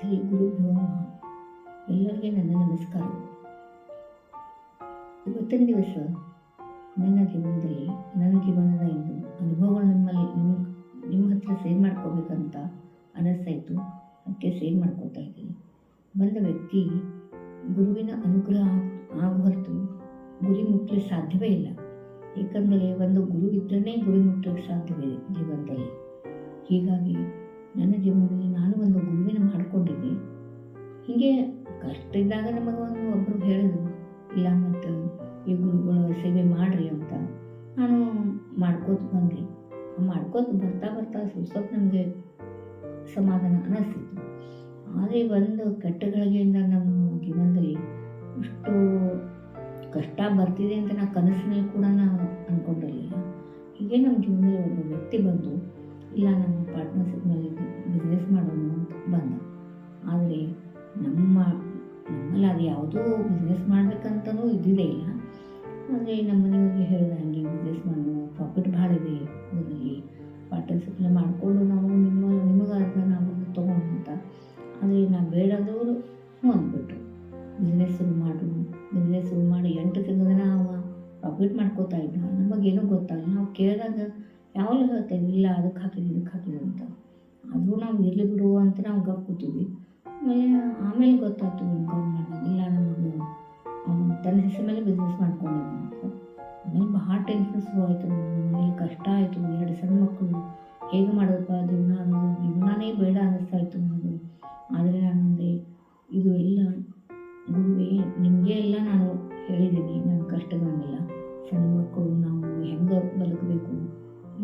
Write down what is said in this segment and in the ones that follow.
ಶ್ರೀ ಗುರುಭ್ಯೋ ನಮಃ. ಎಲ್ಲರಿಗೆ ನನ್ನ ನಮಸ್ಕಾರಗಳು. ಇವತ್ತಿನ ದಿವಸ ನನ್ನ ಜೀವನದ ಇಂದು ಅನುಭವಗಳು ನಿಮ್ಮ ಹತ್ರ ಶೇರ್ ಮಾಡ್ಕೋಬೇಕಂತ ಅನ್ನಿಸ್ತಾಯಿತ್ತು. ಅದಕ್ಕೆ ಶೇರ್ ಮಾಡ್ಕೋತಾ ಇದ್ದೀನಿ. ಬಂದ ವ್ಯಕ್ತಿ ಗುರುವಿನ ಅನುಗ್ರಹ ಆಗ ಹೊರತು ಗುರಿ ಮುಟ್ಟಲಿಕ್ಕೆ ಸಾಧ್ಯವೇ ಇಲ್ಲ. ಏಕೆಂದರೆ ಒಂದು ಗುರು ಇದ್ದರೆ ಗುರಿ ಮುಟ್ಟಲಿಕ್ಕೆ ಸಾಧ್ಯವಿದೆ ಜೀವನದಲ್ಲಿ. ಹೀಗಾಗಿ ನನ್ನ ಜೀವನದಲ್ಲಿ ನಾನು ಒಂದು ಗುರುವಿನ ಮಾಡಿಕೊಂಡಿದ್ದೆ. ಹೀಗೆ ಕಷ್ಟ ಇದ್ದಾಗ ನಮಗೊಂದು ಒಬ್ಬರು ಹೇಳಿದ್ರು, ಇಲ್ಲ ಮತ್ತು ಈ ಗುರುಗಳ ಸೇವೆ ಮಾಡಿರಿ ಅಂತ. ನಾನು ಮಾಡ್ಕೋತ ಬಂದೆ. ಮಾಡ್ಕೋತ ಬರ್ತಾ ಸ್ವಲ್ಪ ನಮಗೆ ಸಮಾಧಾನ ಅನ್ನಿಸ್ತಿತ್ತು. ಆದರೆ ಒಂದು ಕೆಟ್ಟ ಗಳಿಗೆಯಿಂದ ನಮ್ಮ ಜೀವನದಲ್ಲಿ ಇಷ್ಟು ಕಷ್ಟ ಬರ್ತಿದೆ ಅಂತ ನಾನು ಕನಸಿನಲ್ಲಿ ಕೂಡ ನಾವು ಅಂದ್ಕೊಂಡಿರಲಿಲ್ಲ. ಹೀಗೆ ನಮ್ಮ ಜೀವನದಲ್ಲಿ ಒಬ್ಬ ವ್ಯಕ್ತಿ ಬಂದು, ಇಲ್ಲ ನಮ್ಮ ಪಾರ್ಟ್ನರ್ಶಿಪ್ನಲ್ಲಿ ಬಿಸ್ನೆಸ್ ಮಾಡೋಣ ಅಂತ ಬಂದ. ಆದರೆ ನಮ್ಮಲ್ಲಿ ಅದು ಯಾವುದೂ ಬಿಸ್ನೆಸ್ ಮಾಡಬೇಕಂತನೂ ಇದ್ದಿದ್ದೇ ಇಲ್ಲ. ಅಂದರೆ ನಮ್ಮ ಮನೆಯವ್ರಿಗೆ ಹೇಳಿದ ಹಾಗೆ ಬಿಸ್ನೆಸ್ ಮಾಡೋಣ, ಪ್ರಾಫಿಟ್ ಭಾಳ ಇದೆ, ಅದರಲ್ಲಿ ಪಾರ್ಟ್ನರ್ಶಿಪ್ನ ಮಾಡಿಕೊಂಡು ನಾವು ನಿಮಗಾದ ನಾವು ತೊಗೋಣ ಅಂತ. ಆದರೆ ನಾನು ಬೇಡದವರು ಅಂದ್ಬಿಟ್ರು. ಬಿಸ್ನೆಸ್ ಶುರು ಮಾಡಿ 8 ತಿಂಗಳ ಅವ ಪ್ರಾಫಿಟ್ ಮಾಡ್ಕೋತಾ ಇದ್ದ. ನಮಗೇನೂ ಗೊತ್ತಾಗಲ್ಲ. ನಾವು ಕೇಳಿದಾಗ ಯಾವಾಗಲೂ ಹೇಳ್ತಾ ಇಲ್ಲ ಅದಕ್ಕೆ ಹಾಕಿದ್ವಿ ಅಂತ. ಆದರೂ ನಾವು ಇರಲಿ ಬಿಡುವ ಅಂತ ನಾವು ಗಪ್ ಕೂತೀವಿ. ಆಮೇಲೆ ಗೊತ್ತಾಯ್ತು ಎನ್ಕೌಂಟ್ ಮಾಡಿದಾಗ, ಇಲ್ಲ ನಮಗೆ ಅವನು ತನ್ನ ಹೆಸರ ಮೇಲೆ ಬಿಸ್ನೆಸ್ ಮಾಡ್ಕೊಂಡಿದ್ದಾನೆ ಅಂತ. ಆಮೇಲೆ ಭಾಳ ಟೆನ್ಷನ್ ಶುರು ಆಯಿತು. ಮನೇಲಿ ಕಷ್ಟ ಆಯಿತು. 2 ಸಣ್ಣ ಮಕ್ಕಳು, ಹೇಗೆ ಮಾಡೋದಪ್ಪ ಜೀವನನೇ ಬೇಡ ಅನ್ನಿಸ್ತಾ ಇತ್ತು ನನಗೆ. ಆದರೆ ನಾನಂದೆ, ಇದು ಎಲ್ಲ ಗುರುವೇ ನಿಮಗೆ ಎಲ್ಲ ನಾನು ಹೇಳಿದ್ದೀನಿ, ನನ್ನ ಕಷ್ಟಗಳನ್ನೆಲ್ಲ. ಸಣ್ಣ ಮಕ್ಕಳು, ನಾವು ಹೆಂಗೆ ಬದುಕಬೇಕು,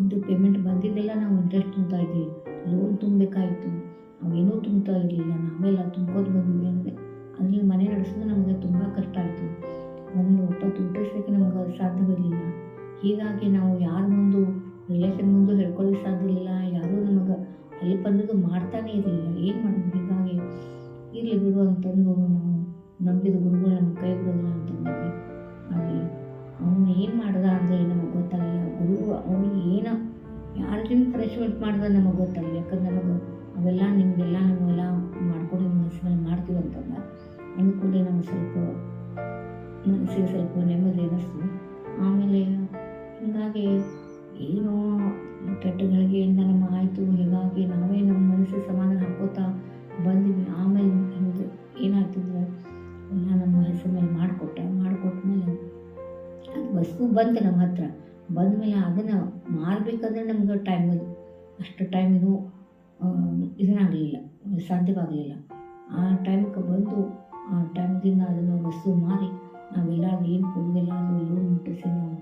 ಇದು ಪೇಮೆಂಟ್ ಬಂದಿದ್ದೆಲ್ಲ ನಾವು ಇಂಟ್ರೆಸ್ಟ್ ತುಂಬ್ತಾ ಇದ್ವಿ. ಲೋನ್ ತುಂಬಬೇಕಾಯಿತು, ಅವೇನೂ ತುಂಬ್ತಾ ಇರಲಿಲ್ಲ. ನಾವೆಲ್ಲ ತುಂಬ್ಕೋದು ಬಂದ್ವಿ. ಅಂದರೆ ಅದರಲ್ಲಿ ಮನೆ ನಡೆಸೋದು ನಮಗೆ ತುಂಬ ಕಷ್ಟ ಆಯಿತು. ಒಂದು ಹೊತ್ತು ಊಟಿಸ್ಲಿಕ್ಕೆ ನಮಗೆ ಸಾಧ್ಯವಿರಲಿಲ್ಲ. ಹೀಗಾಗಿ ನಾವು ಯಾರ ಮುಂದೆ ರಿಲೇಷನ್ ಮುಂದೆ ಹೇಳ್ಕೊಳ್ಳೋಕೆ ಸಾಧ್ಯ ಇರಲಿಲ್ಲ. ಯಾರೂ ನಮಗೆ ಹೆಲ್ಪ್ ಅನ್ನೋದು ಮಾಡ್ತಾನೇ ಇರಲಿಲ್ಲ. ಏನು ಮಾಡೋದು? ಹೀಗಾಗಿ ಇರಲಿ ಬಿಡು ಅಂತಂದು ನಾವು ನಂಬಿದ ಗುರುಗಳು ನಮಗೆ ಕೈ ಬಿಡೋದಿಲ್ಲ ಅಂತಂದ್ವಿ. ಹಾಗೆ ಅವನು ಏನು ಮಾಡ್ದ ಅಂದರೆ ನಮಗೆ ಗೊತ್ತಾಗಲಿಲ್ಲ. ಗುರು ಅವನಿಗೆ ಏನೋ ಯಾರಿಗಿಂತ ಪನಿಷ್ಮೆಂಟ್ ಮಾಡಿದ್ರೆ ನಮಗೆ ಗೊತ್ತಾಗಲಿಲ್ಲ. ಯಾಕಂದ್ರೆ ನಮಗೆ ಅವೆಲ್ಲ ನಿಮಗೆಲ್ಲ ನಾವೆಲ್ಲ ಮಾಡ್ಕೊಂಡು ನಿಮ್ಮ ಹೆಸರಲ್ಲಿ ಮಾಡ್ತೀವಿ ಅಂತಂದ. ಅಂದ್ಕೊಂಡೆ ನಮಗೆ ಮನಸ್ಸಿಗೆ ಸ್ವಲ್ಪ ನೆಮ್ಮದಿ ಅನ್ನಿಸ್ತು. ಆಮೇಲೆ ಹೀಗಾಗಿ ಏನೋ ಕೆಟ್ಟ ಗಳಿಗೆಯಿಂದ ನಮ್ಮ ಆಯಿತು. ಹೀಗಾಗಿ ನಾವೇ ನಮ್ಮ ಮನಸ್ಸಿಗೆ ಸಮಾಧಾನ ಹಾಕೋತಾ ಬಂದ್ವಿ. ಆಮೇಲೆ ಹಿಂಗೆ ಏನಾಗ್ತಿದ್ರೆ ಎಲ್ಲ ನಮ್ಮ ಹೆಸರು ಮೇಲೆ ಮಾಡಿಕೊಟ್ಟ ಮೇಲೆ ಅದು ವಸ್ತು ಬಂತು ನಮ್ಮ ಹತ್ರ. ಬಂದ ಮೇಲೆ ಅದನ್ನು ಮಾರಬೇಕಂದ್ರೆ ನಮ್ಗೆ ಅಷ್ಟು ಟೈಮಿಗೂ ಇದನ್ನಾಗಲಿಲ್ಲ, ಸಾಧ್ಯವಾಗಲಿಲ್ಲ. ಆ ಟೈಮ್ಗೆ ಬಂದು ಆ ಟೈಮ್ದಿಂದ ಅದನ್ನು ವಸ್ತು ಮಾರಿ ನಾವೆಲ್ಲ ಏನು ಕೊಡೋದೆಲ್ಲ ಅದು ಲೋನ್ ಮುಟ್ಟಿಸಿ ನಾವು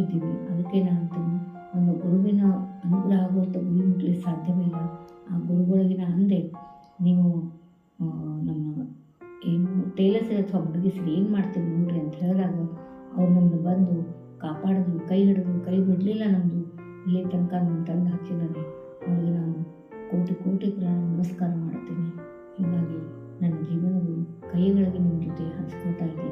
ಇದ್ದೀವಿ. ಅದಕ್ಕೆ ನಾನು ಅಂತೀನಿ, ಒಂದು ಗುರುವಿನ ಅನುಗ್ರಹ ಆಗುವಂಥ ಗುರಿ ಮುಟ್ಟಲಿಕ್ಕೆ ಸಾಧ್ಯವೇ ಇಲ್ಲ. ಆ ಗುರುಗಳಿಗೆ ನಾನು ಅಂದೆ, ನೀವು ನಮ್ಮ ಏನು ಟೇಲರ್ಸ್ ಅಥವಾ ಹುಡುಗಿಸ್ರು ಏನು ಮಾಡ್ತೀವಿ ನೋಡ್ರಿ ಅಂತ ಹೇಳಿದಾಗ ಅವ್ರು ನಮ್ಮನ್ನು ಬಂದು ಕಾಪಾಡಿದ್ರು, ಕೈ ಹಿಡಿದು, ಕೈ ಬಿಡಲಿಲ್ಲ. ನಮ್ಮದು ಇಲ್ಲಿ ತನಕ ನಮ್ಮ ತಂದು ಹಾಕಿದ್ದಾರೆ. ಅವ್ರಿಗೆ ನಾನು ಕೋಟಿ ನಮಸ್ಕಾರ ಮಾಡ್ತೀನಿ. ಹೀಗಾಗಿ ನನ್ನ ಜೀವನದ ಕೈಗಳಿಗೆ ನಿಮ್ಮ ಜೊತೆ ಹಂಚ್ಕೋತಾ ಇದ್ದೀನಿ.